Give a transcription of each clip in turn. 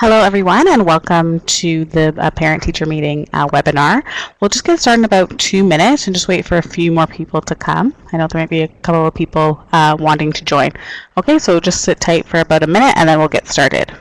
Hello everyone and welcome to the parent-teacher meeting webinar. We'll just get started in about 2 minutes and just wait for a few more people to come. I know there might be a couple of people wanting to join. Okay, so just sit tight for about a minute and then we'll get started.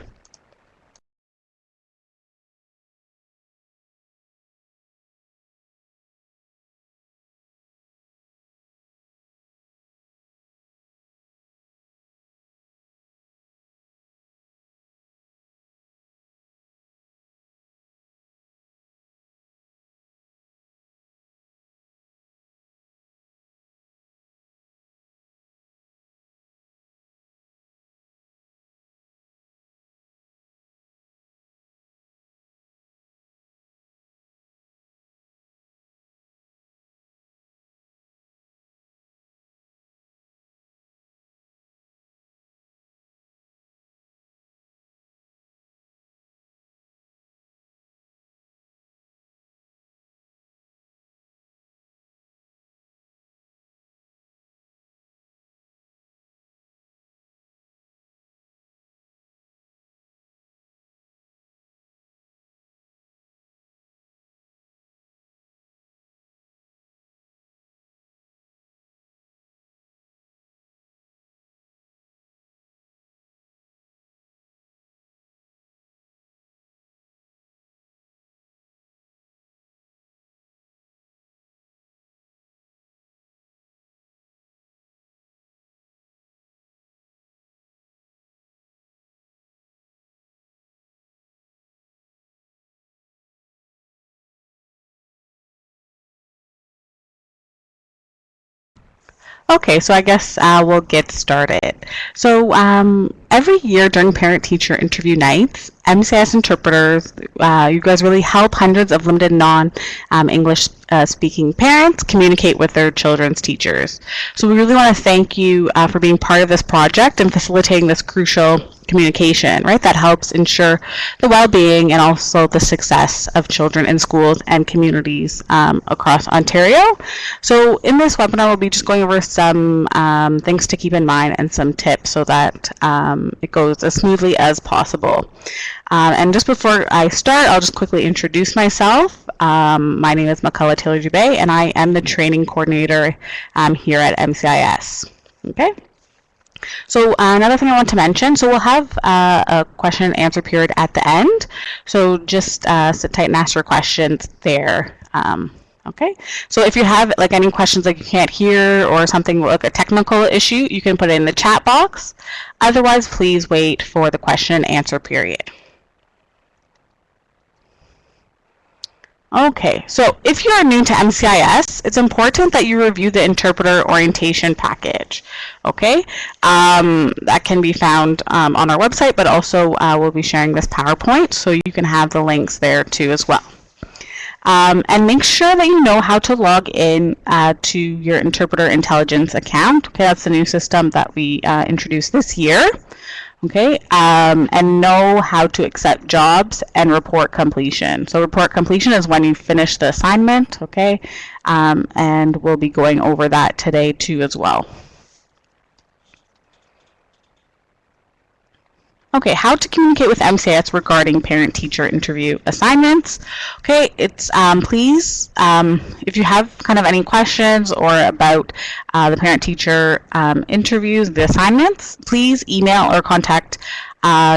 Okay, so I guess we'll get started. So every year during parent-teacher interview nights, MCIS interpreters, you guys really help hundreds of limited non-English speaking parents communicate with their children's teachers. So we really want to thank you for being part of this project and facilitating this crucial communication, right? That helps ensure the well-being and also the success of children in schools and communities across Ontario. So in this webinar, we'll be just going over some things to keep in mind and some tips so that it goes as smoothly as possible. And just before I start, I'll just quickly introduce myself. My name is McCullough Taylor-Dubé, and I am the training coordinator here at MCIS. Okay. So another thing I want to mention, so we'll have a question and answer period at the end. So just sit tight and ask your questions there. Okay, so if you have like any questions like you can't hear or something like a technical issue, you can put it in the chat box. Otherwise, please wait for the question and answer period. Okay, so if you are new to MCIS, it's important that you review the interpreter orientation package. Okay, that can be found on our website, but also we'll be sharing this PowerPoint, so you can have the links there too as well. And make sure that you know how to log in to your Interpreter Intelligence account. Okay, that's the new system that we introduced this year. Okay, and know how to accept jobs and report completion. So report completion is when you finish the assignment, okay, and we'll be going over that today too as well. Okay, how to communicate with MCIS regarding parent-teacher interview assignments. Okay, it's please, if you have kind of any questions or about the parent-teacher interviews, the assignments, please email or contact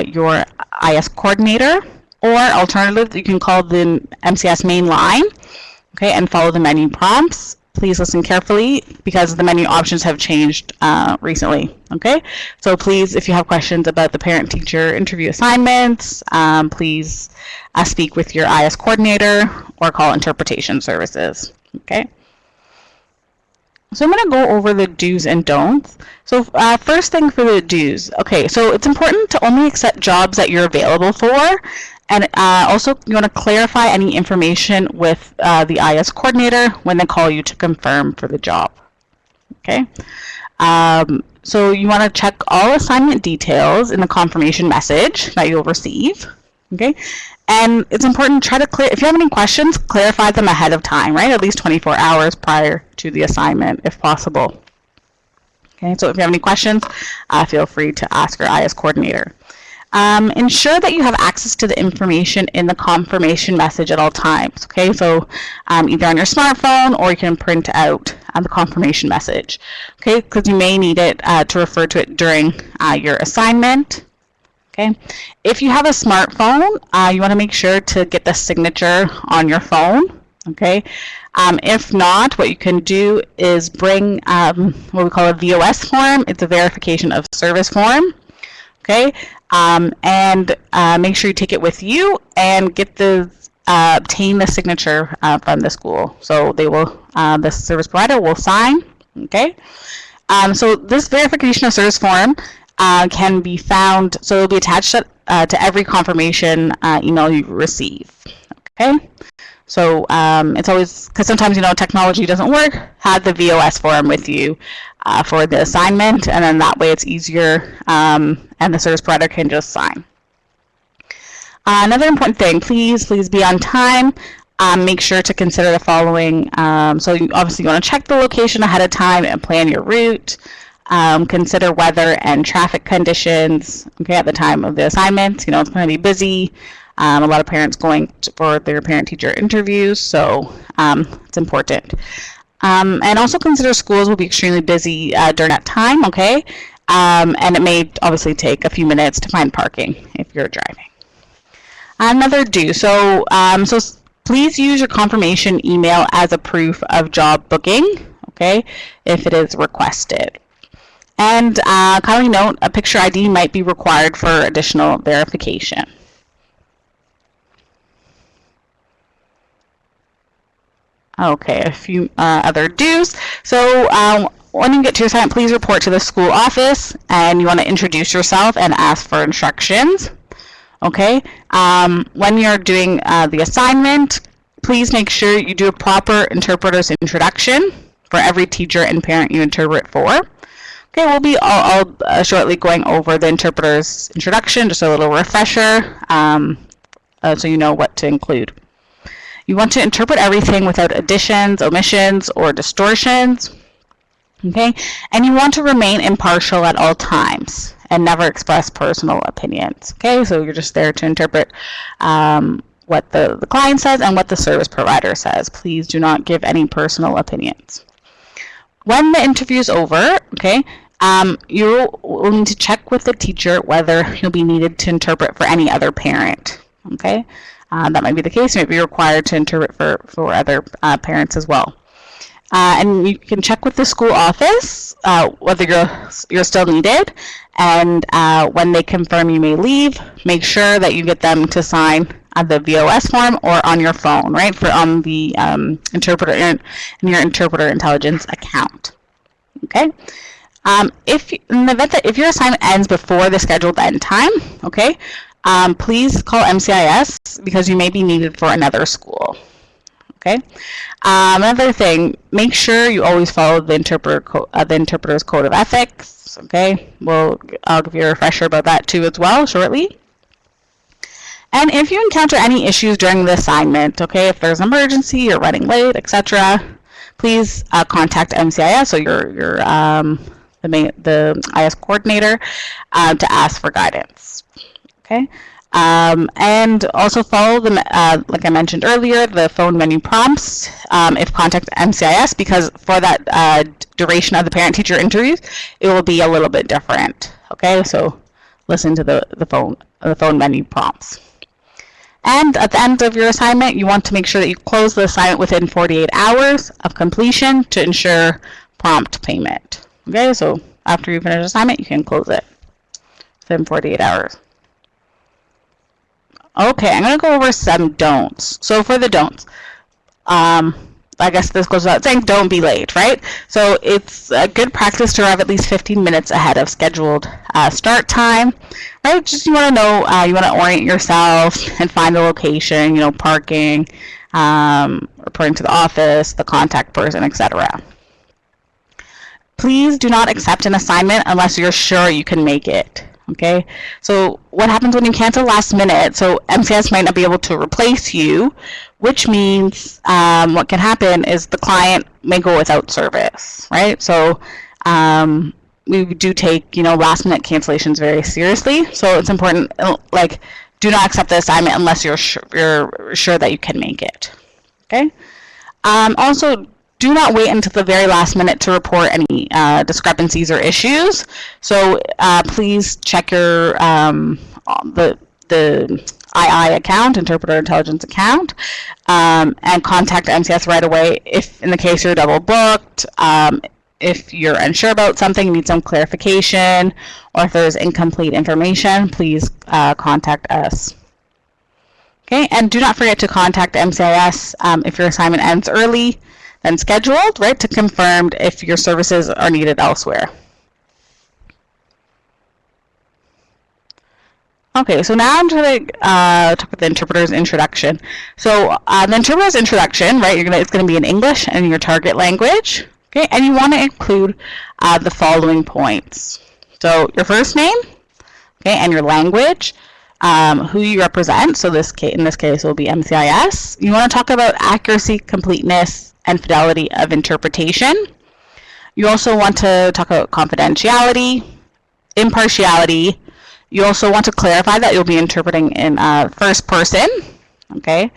your IS coordinator, or alternatively, you can call the MCIS main line, okay, and follow the menu prompts. Please listen carefully because the menu options have changed recently, okay? So please, if you have questions about the parent-teacher interview assignments, please speak with your IS coordinator or call interpretation services, okay? So I'm going to go over the do's and don'ts. So first thing for the do's, okay, so it's important to only accept jobs that you're available for. And also, you want to clarify any information with the IS coordinator when they call you to confirm for the job. Okay. So you want to check all assignment details in the confirmation message that you'll receive. Okay. And it's important to try to clear, if you have any questions, clarify them ahead of time, right? At least 24 hours prior to the assignment, if possible. Okay. So if you have any questions, feel free to ask your IS coordinator. Ensure that you have access to the information in the confirmation message at all times. Okay, so either on your smartphone or you can print out the confirmation message. Okay, because you may need it to refer to it during your assignment. Okay, if you have a smartphone, you want to make sure to get the signature on your phone. Okay, if not, what you can do is bring what we call a VOS form. It's a verification of service form. Okay, and make sure you take it with you and get the obtain the signature from the school. So they will, the service provider will sign. Okay, so this verification of service form can be found, so it will be attached to every confirmation email you receive. Okay, so it's always, because sometimes technology doesn't work, have the VOS form with you for the assignment, and then that way it's easier and the service provider can just sign. Another important thing, please be on time. Make sure to consider the following. So obviously you want to check the location ahead of time and plan your route. Consider weather and traffic conditions, okay, at the time of the assignment. It's going to be busy. A lot of parents going for their parent-teacher interviews, so it's important. And also consider schools will be extremely busy during that time, okay? And it may obviously take a few minutes to find parking if you're driving. Another do, so please use your confirmation email as a proof of job booking, okay, if it is requested. And kindly note, a picture ID might be required for additional verification. Okay, a few other do's. So when you get to your assignment, please report to the school office, and you want to introduce yourself and ask for instructions. Okay, when you're doing the assignment, please make sure you do a proper interpreter's introduction for every teacher and parent you interpret for. Okay, we'll be all shortly going over the interpreter's introduction, just a little refresher, so you know what to include. You want to interpret everything without additions, omissions, or distortions. Okay, and you want to remain impartial at all times and never express personal opinions. Okay, so you're just there to interpret what the client says and what the service provider says. Please do not give any personal opinions. When the interview is over, okay, you will need to check with the teacher whether you'll be needed to interpret for any other parent. Okay, that might be the case. You might be required to interpret for other parents as well. And you can check with the school office whether you're still needed, and when they confirm you may leave, make sure that you get them to sign the VOS form or on your phone, right, on the interpreter in your Interpreter Intelligence account. Okay. In the event that if your assignment ends before the scheduled end time, okay, please call MCIS because you may be needed for another school. Okay. Another thing, make sure you always follow the interpreter's code of ethics. Okay. I'll give you a refresher about that too as well shortly. And if you encounter any issues during the assignment, okay, if there's an emergency, you're running late, etc., please contact MCIS, so the IS coordinator, to ask for guidance. Okay. And also follow like I mentioned earlier, the phone menu prompts if contact MCIS, because for that duration of the parent-teacher interviews, it will be a little bit different. Okay, so listen to the phone menu prompts. And at the end of your assignment, you want to make sure that you close the assignment within 48 hours of completion to ensure prompt payment. Okay, so after you finish the assignment, you can close it within 48 hours. Okay, I'm going to go over some don'ts. So for the don'ts, I guess this goes without saying, don't be late, right? So it's a good practice to arrive at least 15 minutes ahead of scheduled start time, right? Just you want to know, you want to orient yourself and find the location, parking, reporting to the office, the contact person, etc. Please do not accept an assignment unless you're sure you can make it. Okay, so what happens when you cancel last minute? So MCIS might not be able to replace you, which means what can happen is the client may go without service, right? So we do take, last minute cancellations very seriously. So it's important, like, do not accept the assignment unless you're sure that you can make it. Okay. Also, do not wait until the very last minute to report any discrepancies or issues. So please check your the II account, Interpreter Intelligence account, and contact MCS right away if, in the case you're double booked, if you're unsure about something, need some clarification, or if there's incomplete information, please contact us. Okay, and do not forget to contact MCIS if your assignment ends early than scheduled, right, to confirm if your services are needed elsewhere. Okay, so now I'm going to talk about the interpreter's introduction. So the interpreter's introduction, right, it's going to be in English and your target language. Okay, and you want to include the following points. So your first name, okay, and your language, who you represent. So in this case will be MCIS. You want to talk about accuracy, completeness, and fidelity of interpretation. You also want to talk about confidentiality, impartiality. You also want to clarify that you'll be interpreting in first person, okay?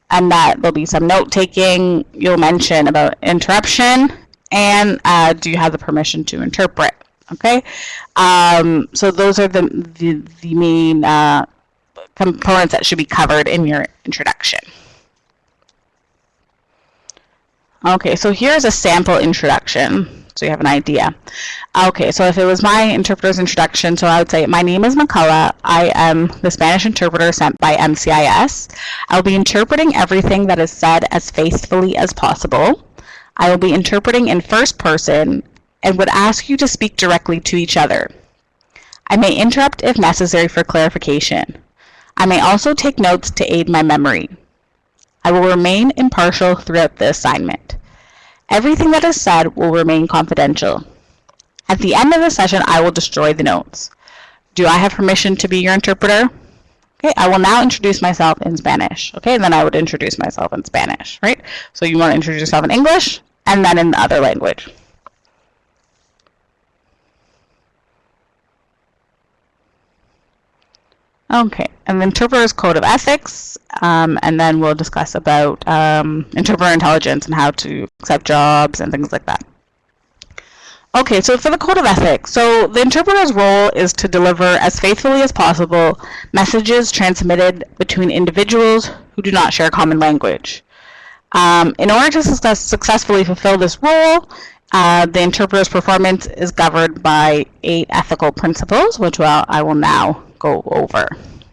And that there'll be some note taking. You'll mention about interruption, and do you have the permission to interpret? Okay, so those are the main components that should be covered in your introduction. Okay, so here's a sample introduction, so you have an idea. Okay, so if it was my interpreter's introduction, so I would say, my name is McCullough. I am the Spanish interpreter sent by MCIS. I'll be interpreting everything that is said as faithfully as possible. I will be interpreting in first person and would ask you to speak directly to each other. I may interrupt if necessary for clarification. I may also take notes to aid my memory. I will remain impartial throughout the assignment. Everything that is said will remain confidential. At the end of the session, I will destroy the notes. Do I have permission to be your interpreter? Okay, I will now introduce myself in Spanish. Okay, and then I would introduce myself in Spanish, right? So you want to introduce yourself in English and then in the other language. Okay, and the interpreter's code of ethics, and then we'll discuss about interpreter intelligence and how to accept jobs and things like that. Okay, so for the code of ethics, so the interpreter's role is to deliver as faithfully as possible messages transmitted between individuals who do not share a common language. In order to successfully fulfill this role, the interpreter's performance is governed by 8 ethical principles, which I will now go over.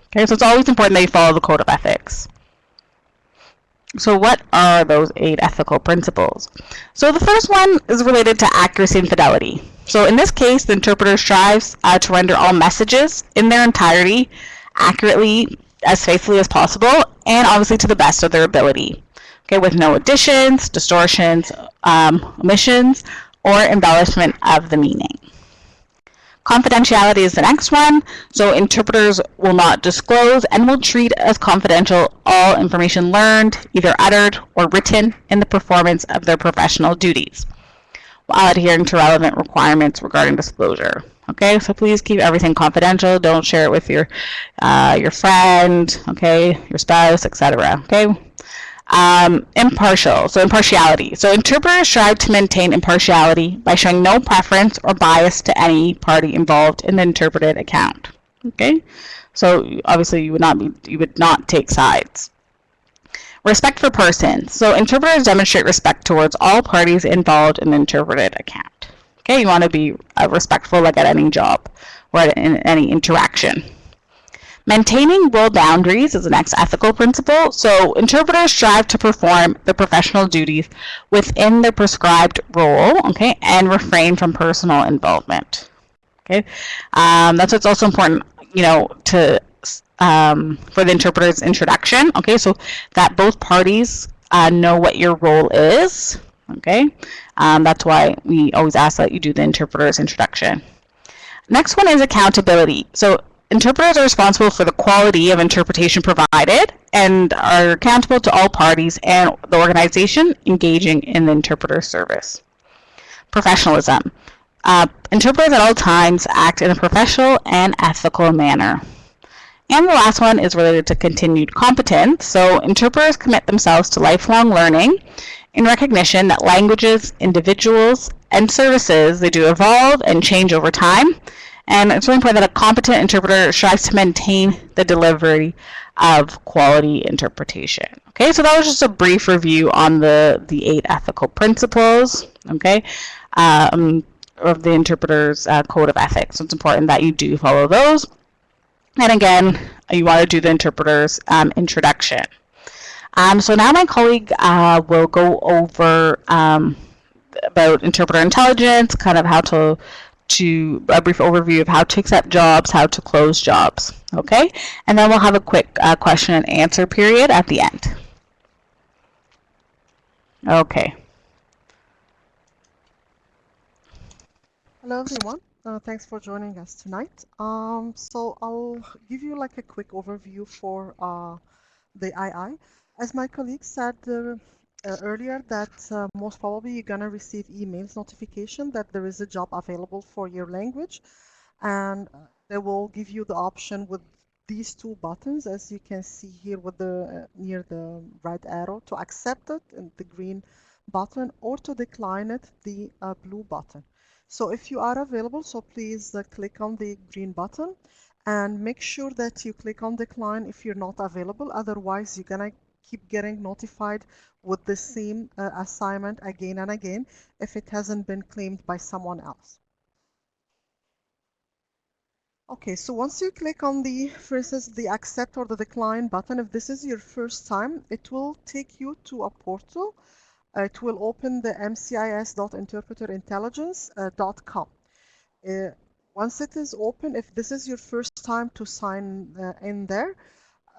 Okay, so it's always important that you follow the code of ethics. So what are those 8 ethical principles? So the first one is related to accuracy and fidelity. So in this case, the interpreter strives to render all messages in their entirety accurately, as faithfully as possible, and obviously to the best of their ability. Okay, with no additions, distortions, omissions, or embellishment of the meaning. Confidentiality is the next one. So interpreters will not disclose and will treat as confidential all information learned, either uttered or written, in the performance of their professional duties, while adhering to relevant requirements regarding disclosure. Okay, so please keep everything confidential. Don't share it with your friend, okay, your spouse, etc. Okay. Impartial, so impartiality. So interpreters strive to maintain impartiality by showing no preference or bias to any party involved in the interpreted account. Okay, so obviously you would not take sides. Respect for persons. So interpreters demonstrate respect towards all parties involved in the interpreted account. Okay, you want to be respectful, like at any job or in any interaction. Maintaining role boundaries is the next ethical principle. So interpreters strive to perform their professional duties within their prescribed role, okay, and refrain from personal involvement. Okay, that's what's also important, to for the interpreter's introduction. Okay, so that both parties know what your role is. Okay, that's why we always ask that you do the interpreter's introduction. Next one is accountability. So interpreters are responsible for the quality of interpretation provided and are accountable to all parties and the organization engaging in the interpreter service. Professionalism. Interpreters at all times act in a professional and ethical manner. And the last one is related to continued competence. So interpreters commit themselves to lifelong learning in recognition that languages, individuals, and services, they do evolve and change over time. And it's really important that a competent interpreter strives to maintain the delivery of quality interpretation. Okay, so that was just a brief review on the 8 ethical principles, okay, of the interpreter's code of ethics. So it's important that you do follow those. And again, you want to do the interpreter's introduction. So now my colleague will go over about interpreter intelligence, kind of how to a brief overview of how to accept jobs, how to close jobs, okay? And then we'll have a quick question and answer period at the end. Okay. Hello everyone, thanks for joining us tonight. So I'll give you like a quick overview for the II. As my colleague said earlier, that most probably you're gonna receive emails notification that there is a job available for your language, and they will give you the option with these 2 buttons, as you can see here with the near the red arrow, to accept it, and the green button, or to decline it, the blue button. So if you are available, so please click on the green button and make sure that you click on decline if you're not available. Otherwise, you're gonna keep getting notified with the same assignment again and again if it hasn't been claimed by someone else. Okay, so once you click on the, for instance, the accept or the decline button, if this is your first time, it will take you to a portal. It will open the mcis.interpreterintelligence.com. Once it is open, if this is your first time to sign in there,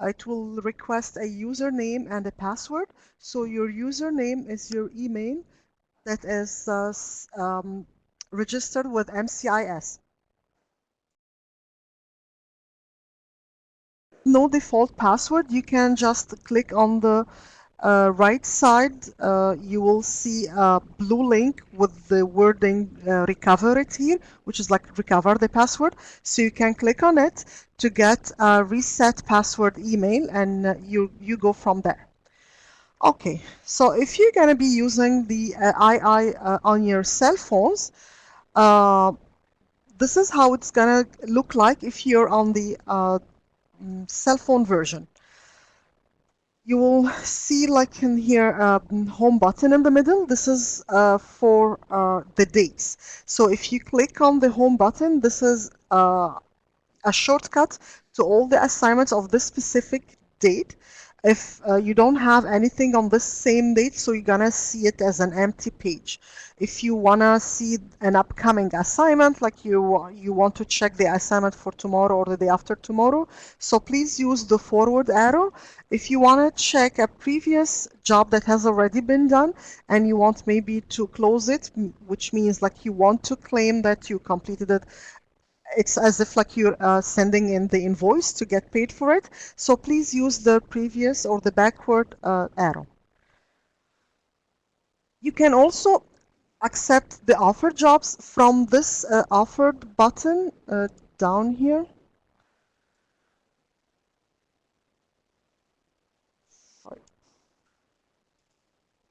it will request a username and a password. So your username is your email that is registered with MCIS. No default password. You can just click on the right side. You will see a blue link with the wording recover it here, which is like recover the password. So you can click on it to get a reset password email, and you go from there. Okay, so if you're going to be using the II on your cell phones, this is how it's going to look like if you're on the cell phone version. You will see like in here home button in the middle. This is for the dates. So if you click on the home button, this is a shortcut to all the assignments of this specific date. If you don't have anything on this same date, so you're gonna see it as an empty page. If you wanna see an upcoming assignment, like you want to check the assignment for tomorrow or the day after tomorrow, so please use the forward arrow. If you wanna check a previous job that has already been done and you want maybe to close it, which means like you want to claim that you completed it, it's as if like you're sending in the invoice to get paid for it. So please use the previous or the backward arrow. You can also accept the offered jobs from this offered button down here. Sorry.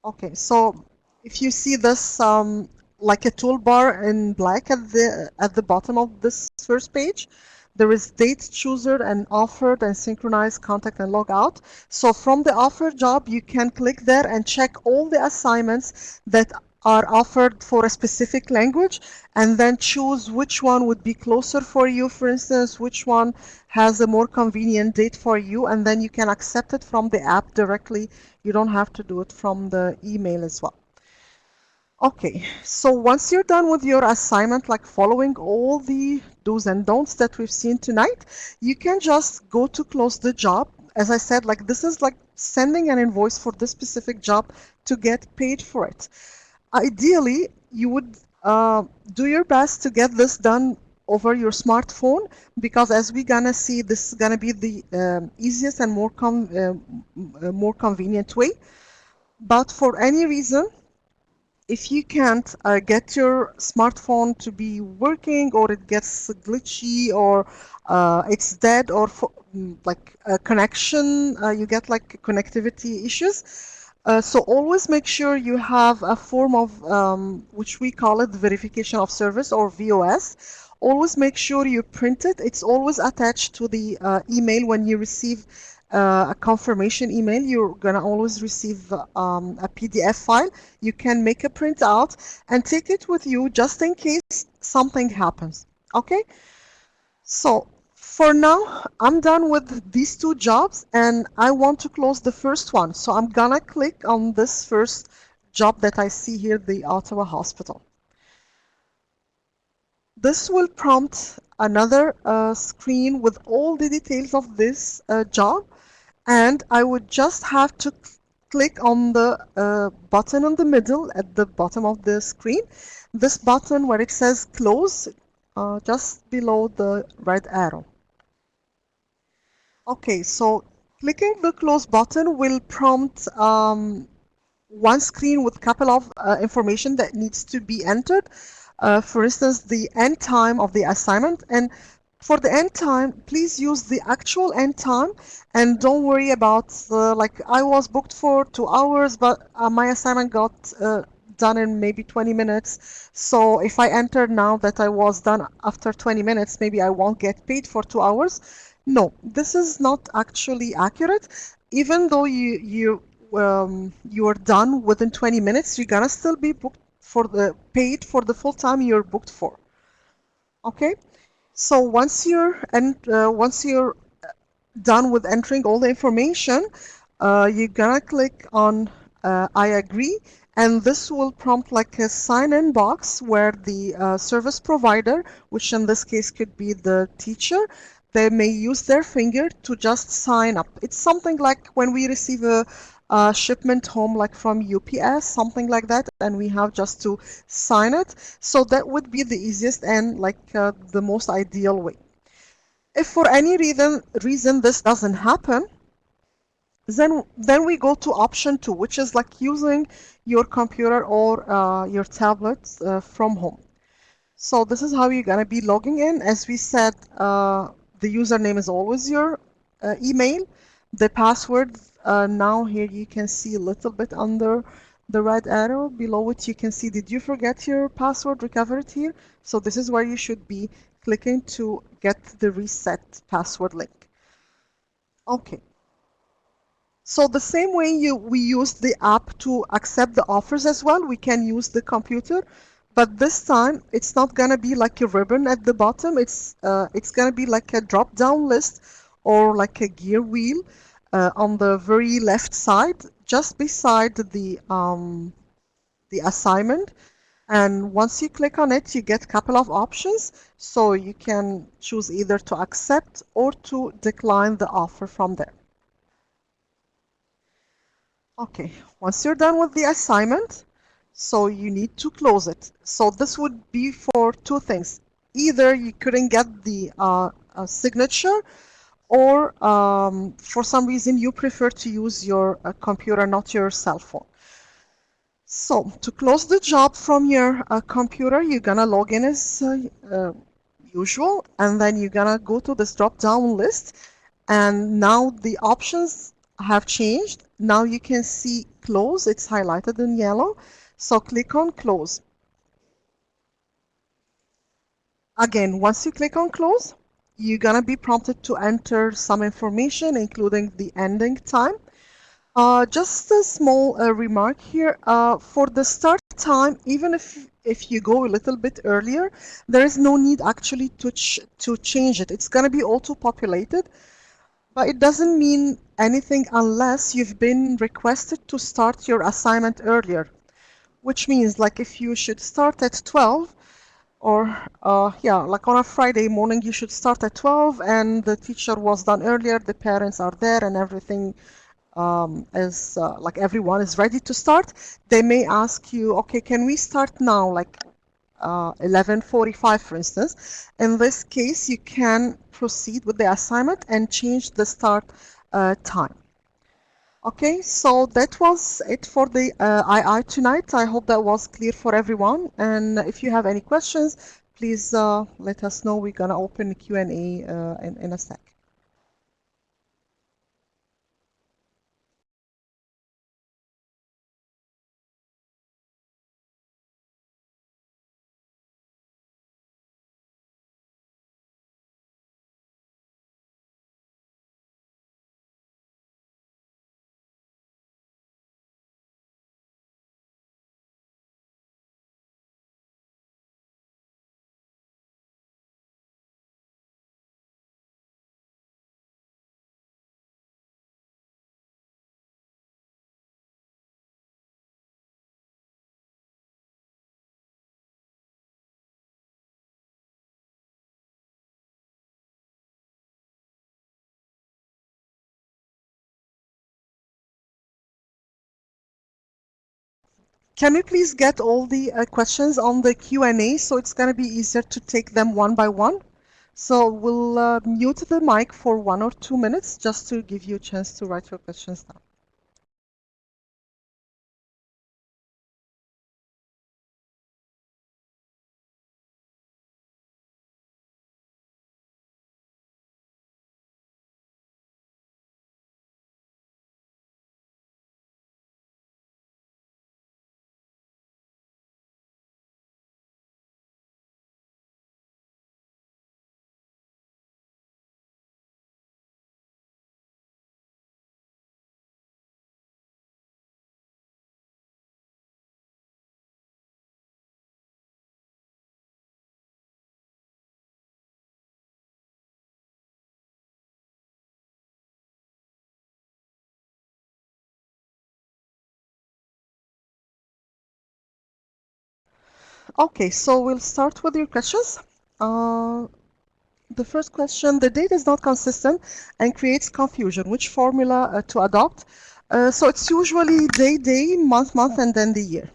Okay, so if you see this like a toolbar in black at the bottom of this first page, there is date chooser and offered and synchronized contact and log out. So from the offered job, you can click there and check all the assignments that are offered for a specific language, and then choose which one would be closer for you. For instance, which one has a more convenient date for you, and then you can accept it from the app directly. You don't have to do it from the email as well. Okay, so once you're done with your assignment, like following all the do's and don'ts that we've seen tonight, you can just go to close the job. As I said, like this is like sending an invoice for this specific job to get paid for it. Ideally, you would do your best to get this done over your smartphone, because as we're gonna see, this is gonna be the easiest and more convenient way. But for any reason, if you can't get your smartphone to be working, or it gets glitchy, or it's dead, or like a connection, you get like connectivity issues. So always make sure you have a form of which we call it verification of service, or VOS. Always make sure you print it. It's always attached to the email. When you receive a confirmation email, you're gonna always receive a PDF file. You can make a printout and take it with you just in case something happens. Okay? So for now, I'm done with these two jobs and I want to close the first one. So I'm gonna click on this first job that I see here, the Ottawa Hospital. This will prompt another screen with all the details of this job, and I would just have to click on the button in the middle at the bottom of the screen. This button where it says close, just below the red arrow. Okay, so clicking the close button will prompt one screen with a couple of information that needs to be entered. For instance, the end time of the assignment. And for the end time, please use the actual end time and don't worry about like I was booked for 2 hours, but my assignment got done in maybe 20 minutes. So if I enter now that I was done after 20 minutes, maybe I won't get paid for 2 hours. No, this is not actually accurate. Even though you're done within 20 minutes, you're gonna still be booked for the paid for the full time you're booked for. Okay, so once you're done with entering all the information, you're gonna click on I agree, and this will prompt like a sign-in box where the service provider, which in this case could be the teacher, they may use their finger to just sign up. It's something like when we receive a shipment home, like from UPS, something like that, and we have just to sign it. So that would be the easiest and like the most ideal way. If for any reason this doesn't happen, then we go to option 2, which is like using your computer or your tablet from home. So this is how you're gonna be logging in. As we said, the username is always your email. The password, now here you can see a little bit under the red arrow. Below it you can see, did you forget your password, recover it here? So this is where you should be clicking to get the reset password link. Okay. So the same way we use the app to accept the offers as well, we can use the computer. But this time, it's not gonna be like a ribbon at the bottom. It's gonna be like a drop-down list or like a gear wheel on the very left side, just beside the assignment. And once you click on it, you get a couple of options. So you can choose either to accept or to decline the offer from there. Okay, once you're done with the assignment, so you need to close it. So this would be for two things. Either you couldn't get the signature, or for some reason you prefer to use your computer, not your cell phone. So to close the job from your computer, you're gonna log in as usual, and then you're gonna go to this drop-down list, and now the options have changed. Now you can see close, it's highlighted in yellow. So click on close. Again, once you click on close, you're gonna be prompted to enter some information, including the ending time. Just a small remark here. For the start time, even if you go a little bit earlier, there is no need actually to change it. It's gonna be auto-populated. But it doesn't mean anything unless you've been requested to start your assignment earlier, which means like if you should start at 12, or yeah, like on a Friday morning you should start at 12 and the teacher was done earlier, the parents are there and everything is like everyone is ready to start, they may ask you, okay, can we start now, like 11:45 for instance. In this case, you can proceed with the assignment and change the start time. Okay, so that was it for the II tonight. I hope that was clear for everyone. And if you have any questions, please let us know. We're gonna open the Q&A in a sec. Can we please get all the questions on the Q&A so it's going to be easier to take them one by one? So we'll mute the mic for 1 or 2 minutes just to give you a chance to write your questions down. Okay, so we'll start with your questions. The first question, the date is not consistent and creates confusion. Which formula to adopt? So it's usually day, month, and then the year.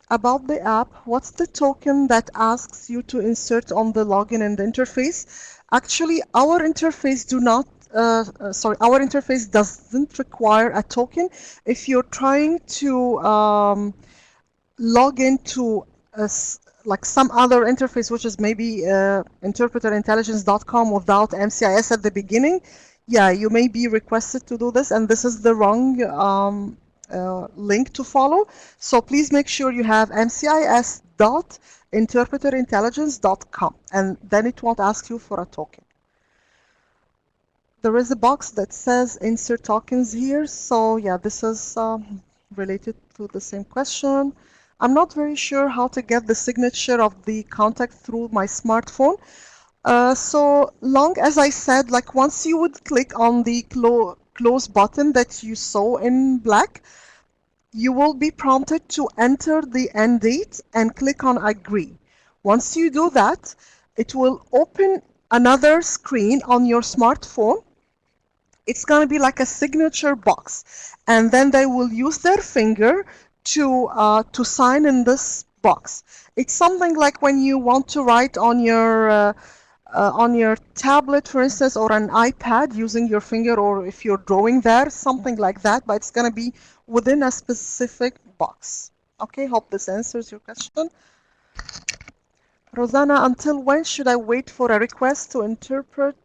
About the app, what's the token that asks you to insert on the login and the interface? Actually, our interface our interface doesn't require a token. If you're trying to log into like some other interface, which is maybe interpreterintelligence.com without MCIS at the beginning, yeah, you may be requested to do this, and this is the wrong link to follow. So please make sure you have mcis.interpreterintelligence.com, and then it won't ask you for a token. There is a box that says insert tokens here. So yeah, this is related to the same question. I'm not very sure how to get the signature of the contact through my smartphone. So long as I said, like once you would click on the close button that you saw in black, you will be prompted to enter the end date and click on agree. Once you do that, it will open another screen on your smartphone. It's going to be like a signature box, and then they will use their finger to sign in this box. It's something like when you want to write on your tablet, for instance, or an iPad using your finger, or if you're drawing there, something like that, but it's going to be within a specific box. Okay, hope this answers your question. Rosanna, until when should I wait for a request to interpret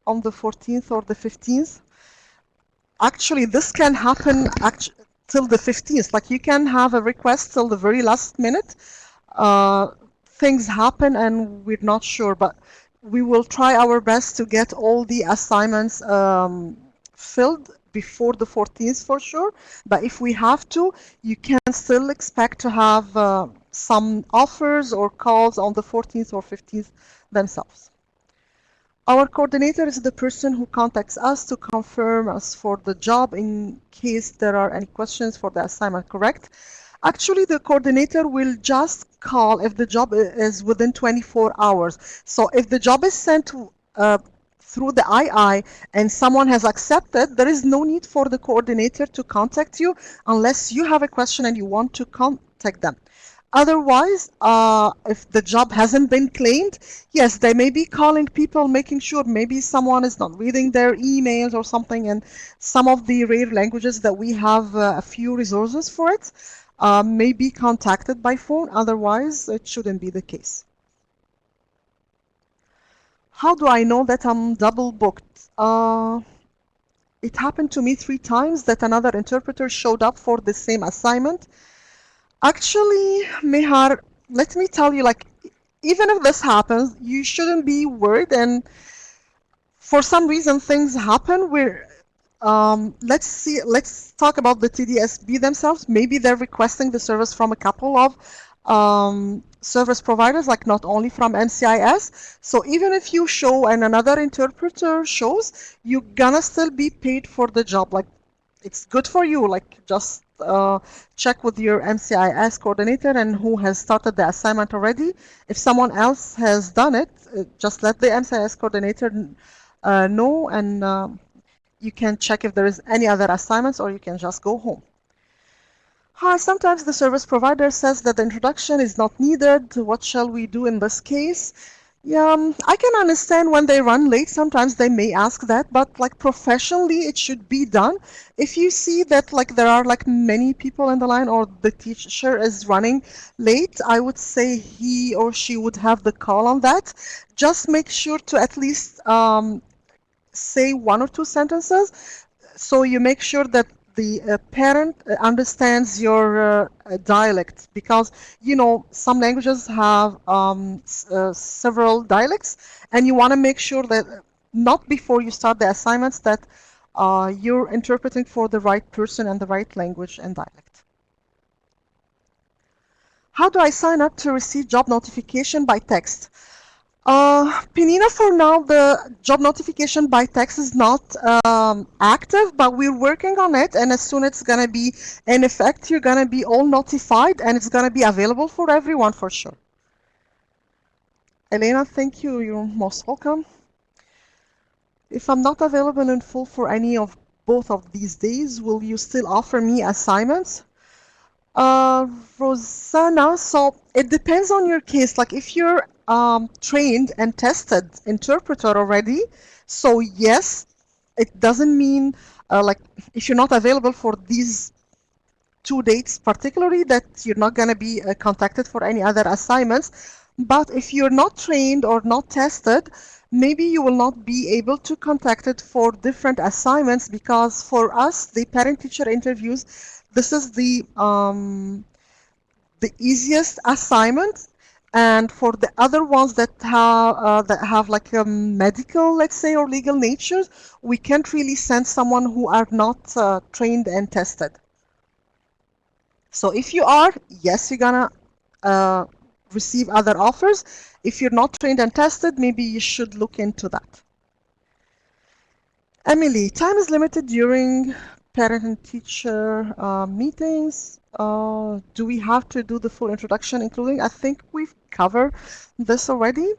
on the 14th or the 15th? Actually, this can happen till the 15th. Like you can have a request till the very last minute. Things happen and we're not sure, but we will try our best to get all the assignments filled before the 14th for sure. But if we have to, you can still expect to have some offers or calls on the 14th or 15th themselves. Our coordinator is the person who contacts us to confirm us for the job in case there are any questions for the assignment, correct? Actually, the coordinator will just call if the job is within 24 hours. So if the job is sent through the II and someone has accepted, there is no need for the coordinator to contact you unless you have a question and you want to contact them. Otherwise, if the job hasn't been claimed, yes, they may be calling people, making sure maybe someone is not reading their emails or something. And some of the rare languages that we have a few resources for it may be contacted by phone. Otherwise, it shouldn't be the case. How do I know that I'm double booked? It happened to me 3 times that another interpreter showed up for the same assignment. Actually, Mihar, let me tell you, like, even if this happens, you shouldn't be worried. And for some reason, things happen where, let's talk about the TDSB themselves. Maybe they're requesting the service from a couple of service providers, like not only from MCIS. So even if you show and another interpreter shows, you're gonna still be paid for the job. Like, it's good for you. Like, just check with your MCIS coordinator and who has started the assignment already. If someone else has done it, just let the MCIS coordinator know, and you can check if there is any other assignments, or you can just go home. Hi, sometimes the service provider says that the introduction is not needed. What shall we do in this case? Yeah, I can understand when they run late, sometimes they may ask that, but like professionally, it should be done. If you see that like there are like many people in the line, or the teacher is running late, I would say he or she would have the call on that. Just make sure to at least say 1 or 2 sentences, so you make sure that the parent understands your dialect, because you know some languages have several dialects, and you want to make sure that not before you start the assignments that you're interpreting for the right person and the right language and dialect. How do I sign up to receive job notification by text? Penina, for now, the job notification by text is not active, but we're working on it. And as soon as it's going to be in effect, you're going to be all notified, and it's going to be available for everyone for sure. Elena, thank you. You're most welcome. If I'm not available in full for any of both of these days, will you still offer me assignments? Rosanna, so it depends on your case. Like if you're trained and tested interpreter already, so yes, it doesn't mean like if you're not available for these 2 dates particularly that you're not going to be contacted for any other assignments. But if you're not trained or not tested, maybe you will not be able to contacted for different assignments, because for us, the parent-teacher interviews, this is the easiest assignment. And for the other ones that have like a medical, let's say, or legal natures, we can't really send someone who are not trained and tested. So if you are, yes, you're gonna receive other offers. If you're not trained and tested, maybe you should look into that. Emily, time is limited during parent and teacher meetings. Do we have to do the full introduction, including? I think we've covered this already.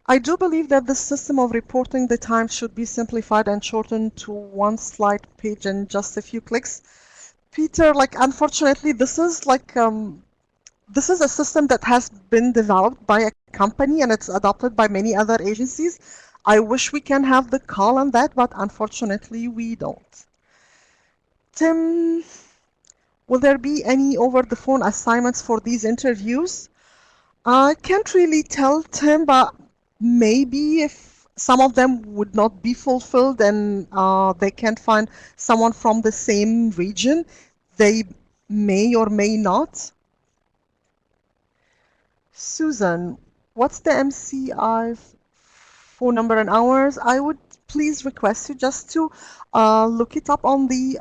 I do believe that the system of reporting the time should be simplified and shortened to 1 slide page and just a few clicks. Peter, like unfortunately, this is like this is a system that has been developed by a company and it's adopted by many other agencies. I wish we can have the call on that, but unfortunately we don't. Tim, will there be any over-the-phone assignments for these interviews? I can't really tell, Tim, but maybe if some of them would not be fulfilled and they can't find someone from the same region, they may or may not. Susan, what's the MCI phone number and hours? I would please request you just to look it up on the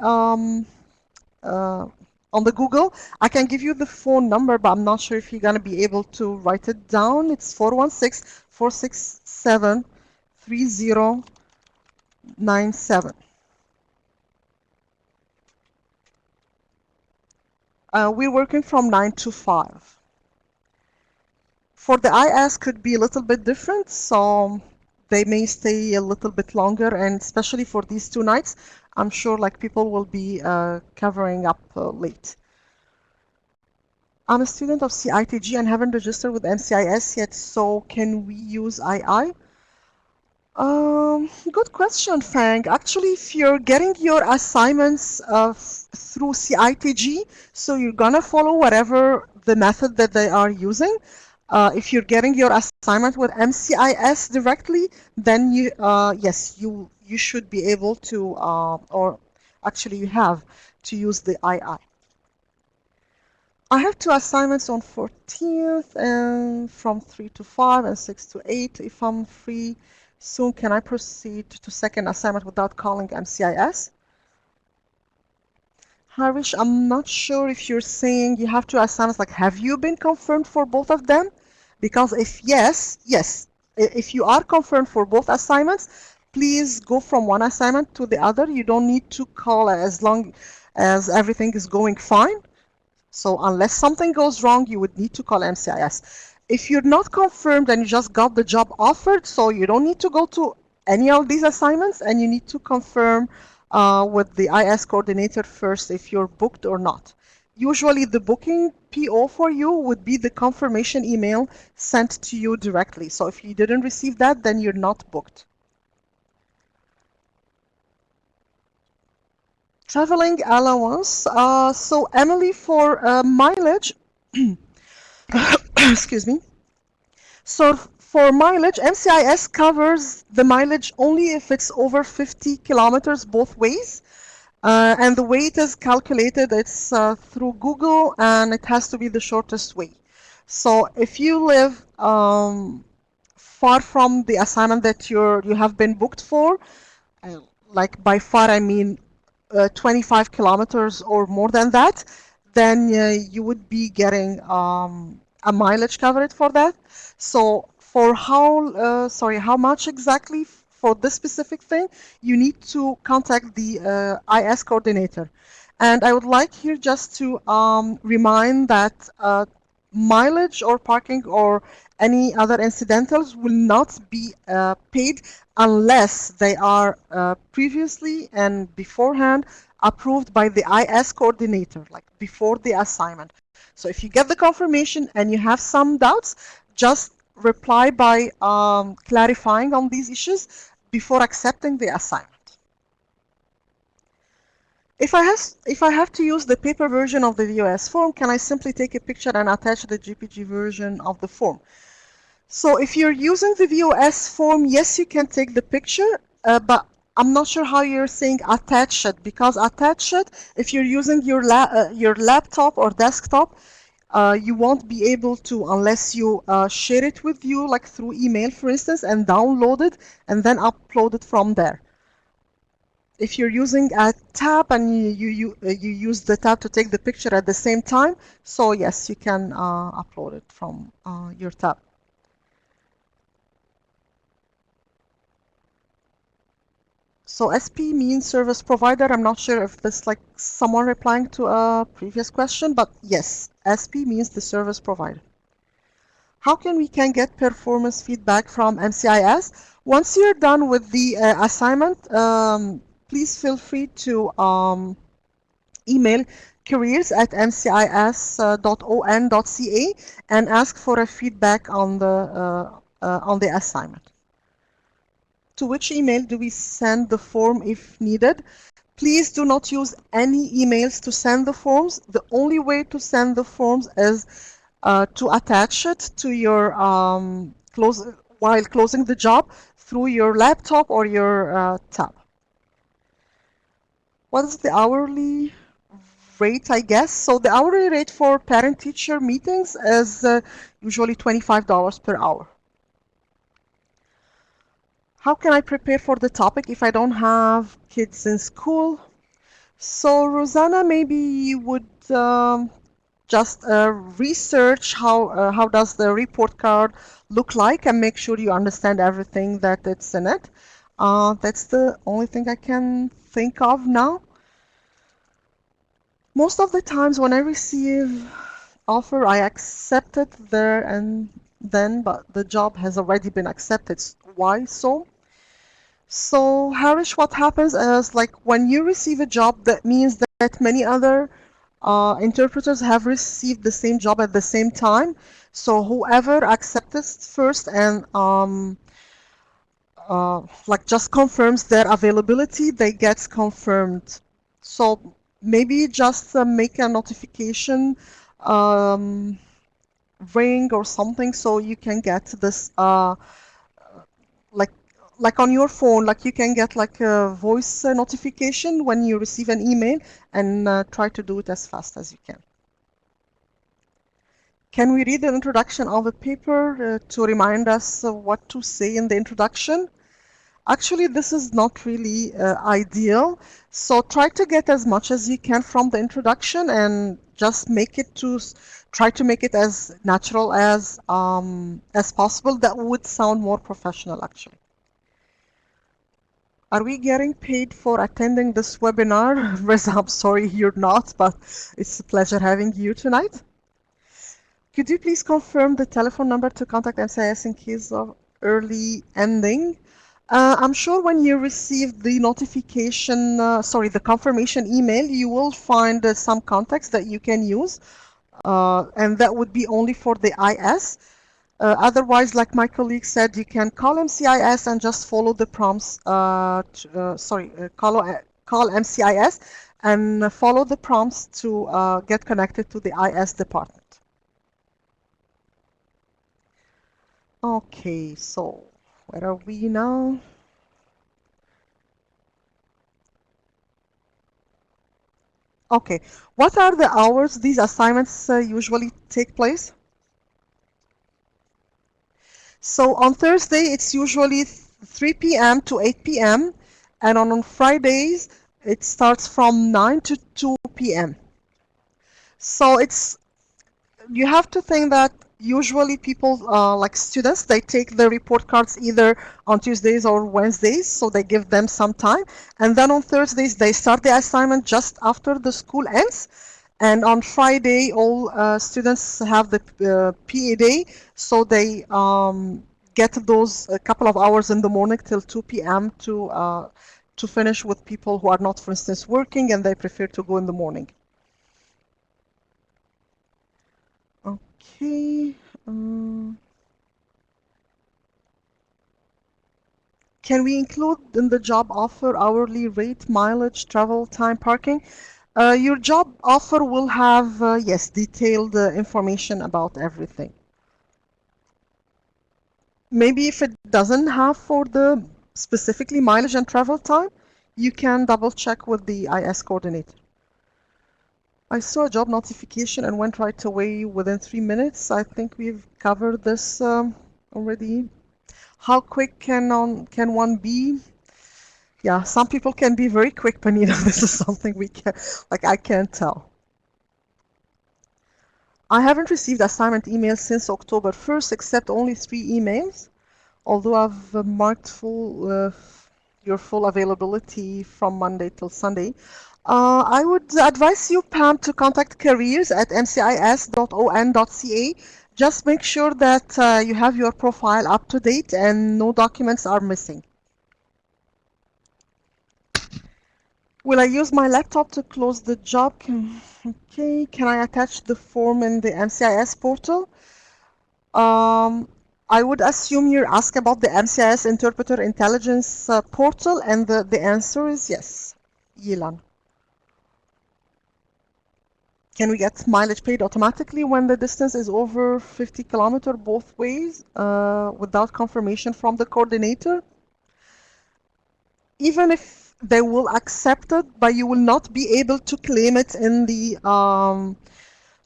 Google. I can give you the phone number, but I'm not sure if you're going to be able to write it down. It's 416-467-3097. We're working from 9 to 5. For the IS could be a little bit different, so they may stay a little bit longer, and especially for these 2 nights, I'm sure like people will be covering up late. I'm a student of CITG and haven't registered with MCIS yet, so can we use II? Good question, Fang. Actually, if you're getting your assignments through CITG, so you're gonna follow whatever the method that they are using. If you're getting your assignment with MCIS directly, then yes, you should be able to, or actually you have to use the II. I have two assignments on 14th and from 3 to 5 and 6 to 8. If I'm free soon, can I proceed to second assignment without calling MCIS? Harish, I'm not sure if you're saying you have two assignments, like have you been confirmed for both of them? Because if yes, yes. If you are confirmed for both assignments, please go from one assignment to the other. You don't need to call as long as everything is going fine. So unless something goes wrong, you would need to call MCIS. If you're not confirmed and you just got the job offered, so you don't need to go to any of these assignments, and you need to confirm with the IS coordinator first if you're booked or not. Usually the booking PO for you would be the confirmation email sent to you directly. So if you didn't receive that, then you're not booked. Traveling allowance. So Emily, for mileage, excuse me. So for mileage, MCIS covers the mileage only if it's over 50 kilometers both ways. And the way it is calculated, it's through Google, and it has to be the shortest way. So if you live far from the assignment that you have been booked for, like by far I mean 25 kilometers or more than that, then you would be getting a mileage coverage for that. So for how much exactly for this specific thing, you need to contact the IS coordinator. And I would like here just to remind that mileage or parking or any other incidentals will not be paid unless they are previously and beforehand approved by the IS coordinator, like before the assignment. So if you get the confirmation and you have some doubts, just reply by clarifying on these issues before accepting the assignment. If I have to use the paper version of the VOS form, can I simply take a picture and attach the GPG version of the form? So if you're using the VOS form, yes, you can take the picture, but I'm not sure how you're saying attach it, because attach it, if you're using your laptop or desktop, you won't be able to unless you share it with you, like through email, for instance, and download it and then upload it from there. If you're using a tab and you use the tab to take the picture at the same time, so yes, you can upload it from your tab. So SP means service provider. I'm not sure if this like someone replying to a previous question, but yes, SP means the service provider. How can we get performance feedback from MCIS? Once you're done with the assignment, please feel free to email careers@mcis.on.ca and ask for a feedback on the assignment. To which email do we send the form if needed? Please do not use any emails to send the forms. The only way to send the forms is to attach it to your while closing the job through your laptop or your tab. What is the hourly rate, I guess? So the hourly rate for parent-teacher meetings is usually $25 per hour. How can I prepare for the topic if I don't have kids in school? So Rosanna, maybe you would just research how does the report card look like and make sure you understand everything that it's in it. That's the only thing I can think of now. Most of the times when I receive offer, I accept it there and then, but the job has already been accepted. Why so? So Harish, what happens is like when you receive a job, that means that many other interpreters have received the same job at the same time. So whoever accepts first and like just confirms their availability, they get confirmed. So maybe just make a notification um, ring or something so you can get this like on your phone, like you can get like a voice notification when you receive an email, and try to do it as fast as you can. Can we read the introduction of the paper to remind us what to say in the introduction? Actually, this is not really ideal. So try to get as much as you can from the introduction and just make it try to make it as natural as possible. That would sound more professional, actually. Are we getting paid for attending this webinar? Reza, I'm sorry you're not, but it's a pleasure having you tonight. Could you please confirm the telephone number to contact MCIS in case of early ending? I'm sure when you receive the notification, the confirmation email, you will find some contacts that you can use, and that would be only for the IS. Otherwise, like my colleague said, you can call MCIS and just follow the prompts. Call MCIS and follow the prompts to get connected to the IS department. Okay, so where are we now? Okay, what are the hours these assignments usually take place? So on Thursday, it's usually 3 p.m. to 8 p.m. And on Fridays, it starts from 9 to 2 p.m. So you have to think that usually people, like students, they take the report cards either on Tuesdays or Wednesdays, so they give them some time. And then on Thursdays, they start the assignment just after the school ends. And on Friday, all students have the PA day, so they get those a couple of hours in the morning till 2 p.m. to finish with people who are not, for instance, working and they prefer to go in the morning. Okay. Can we include in the job offer hourly rate, mileage, travel time, parking? Your job offer will have, yes, detailed information about everything. Maybe if it doesn't have for the specifically mileage and travel time, you can double check with the IS coordinator. I saw a job notification and went right away within 3 minutes. I think we've covered this already. How quick can one be? Yeah, some people can be very quick, Panina. This is something I can't tell. I haven't received assignment emails since October 1st, except only 3 emails, although I've marked your full availability from Monday till Sunday. I would advise you, Pam, to contact careers@mcis.on.ca. Just make sure that you have your profile up to date and no documents are missing. Will I use my laptop to close the job? Okay, can I attach the form in the MCIS portal? I would assume you're asking about the MCIS Interpreter Intelligence portal, and the answer is yes. Yilan. Can we get mileage paid automatically when the distance is over 50 kilometers both ways without confirmation from the coordinator? Even if they will accept it, but you will not be able to claim it in the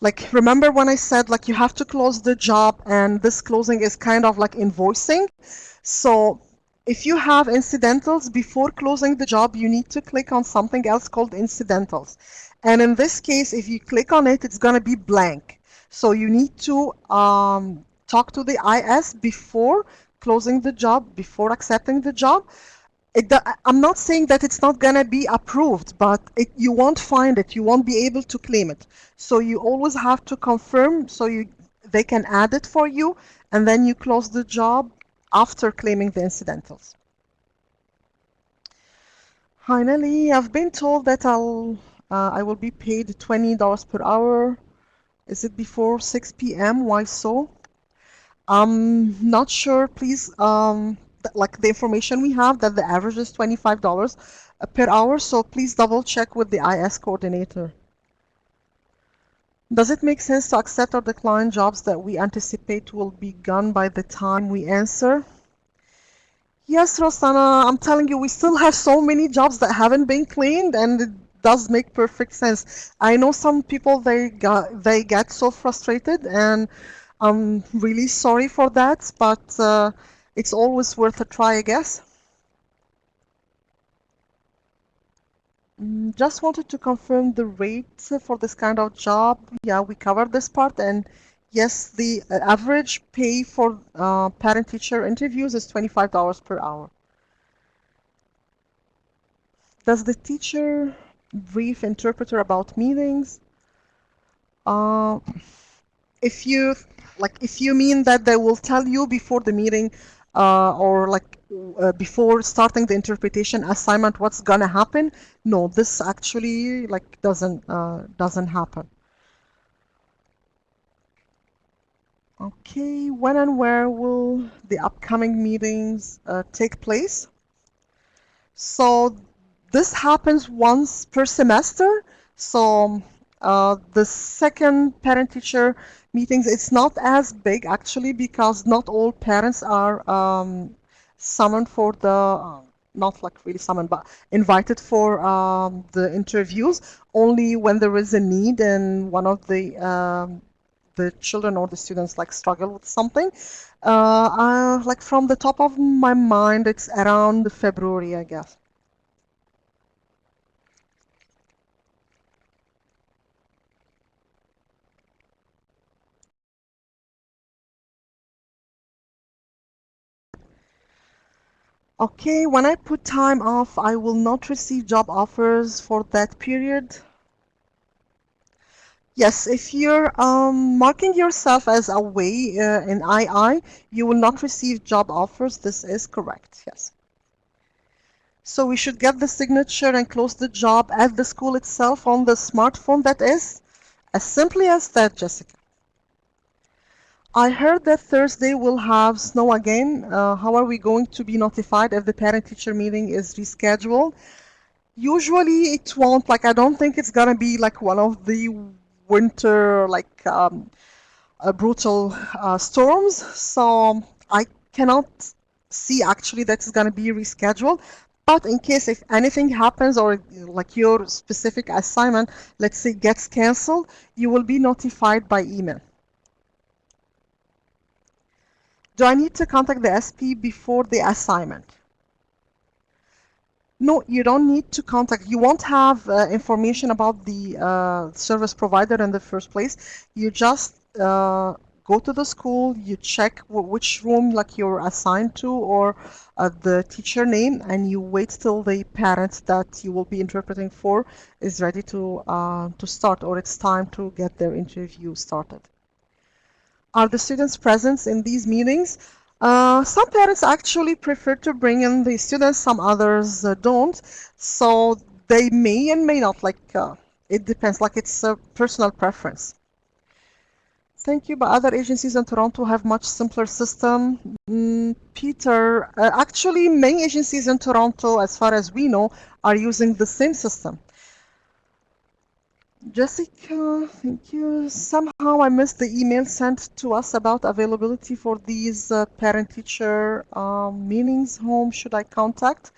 like, remember when I said like you have to close the job, and this closing is kind of like invoicing. So if you have incidentals before closing the job, you need to click on something else called incidentals. And in this case, if you click on it, it's going to be blank. So you need to talk to the IS before closing the job, before accepting the job. I'm not saying that it's not going to be approved, but you won't find it. You won't be able to claim it. So you always have to confirm so they can add it for you, and then you close the job after claiming the incidentals. Finally, I've been told that I'll I will be paid $20 per hour. Is it before 6 p.m.? Why so? I'm not sure. Please, like the information we have that the average is $25 per hour. So please double check with the IS coordinator. Does it make sense to accept or decline jobs that we anticipate will be gone by the time we answer? Yes, Rosanna, I'm telling you, we still have so many jobs that haven't been cleaned, and it does make perfect sense. I know some people they get so frustrated, and I'm really sorry for that, but it's always worth a try, I guess. Just wanted to confirm the rate for this kind of job. Yeah, we covered this part, and yes, the average pay for parent-teacher interviews is $25 per hour. Does the teacher brief interpreter about meetings? Uh, if you mean that they will tell you before the meeting or before starting the interpretation assignment what's gonna happen, no, this actually doesn't happen. Okay, when and where will the upcoming meetings take place? So this happens once per semester. So the second parent-teacher meetings, it's not as big actually because not all parents are summoned for not like really summoned, but invited for the interviews only when there is a need and one of the children or the students like struggle with something. Like from the top of my mind, it's around February, I guess. Okay, when I put time off, I will not receive job offers for that period. Yes, if you're marking yourself as away in II, you will not receive job offers. This is correct, yes. So we should get the signature and close the job at the school itself on the smartphone. That is as simply as that, Jessica. I heard that Thursday will have snow again. How are we going to be notified if the parent-teacher meeting is rescheduled? Usually it won't, like I don't think it's gonna be like one of the winter brutal storms. So I cannot see actually that it's gonna be rescheduled. But in case if anything happens or like your specific assignment, let's say gets canceled, you will be notified by email. Do I need to contact the SP before the assignment? No, you don't need to contact. You won't have information about the service provider in the first place. You just go to the school, you check which room like you're assigned to or the teacher name, and you wait till the parent that you will be interpreting for is ready to start or it's time to get their interview started. Are the students present in these meetings? Some parents actually prefer to bring in the students, some others don't. So they may and may not, it depends, like it's a personal preference. Thank you, but other agencies in Toronto have much simpler system. Peter, actually many agencies in Toronto, as far as we know, are using the same system. Jessica, thank you. Somehow I missed the email sent to us about availability for these parent-teacher meetings. Whom should I contact?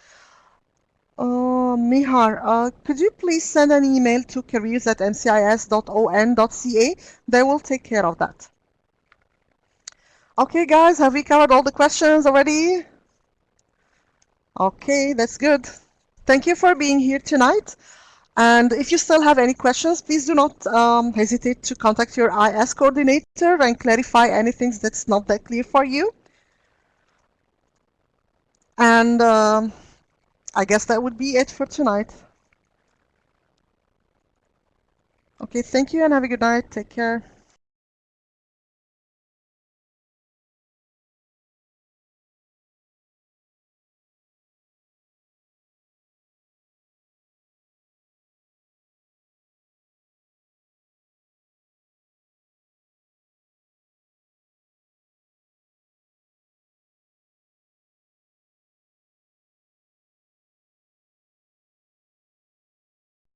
Mihar, could you please send an email to careers@mcis.on.ca? They will take care of that. Okay, guys, have we covered all the questions already? Okay, that's good. Thank you for being here tonight. And if you still have any questions, please do not hesitate to contact your IS coordinator and clarify anything that's not that clear for you. And I guess that would be it for tonight. Okay, thank you and have a good night. Take care.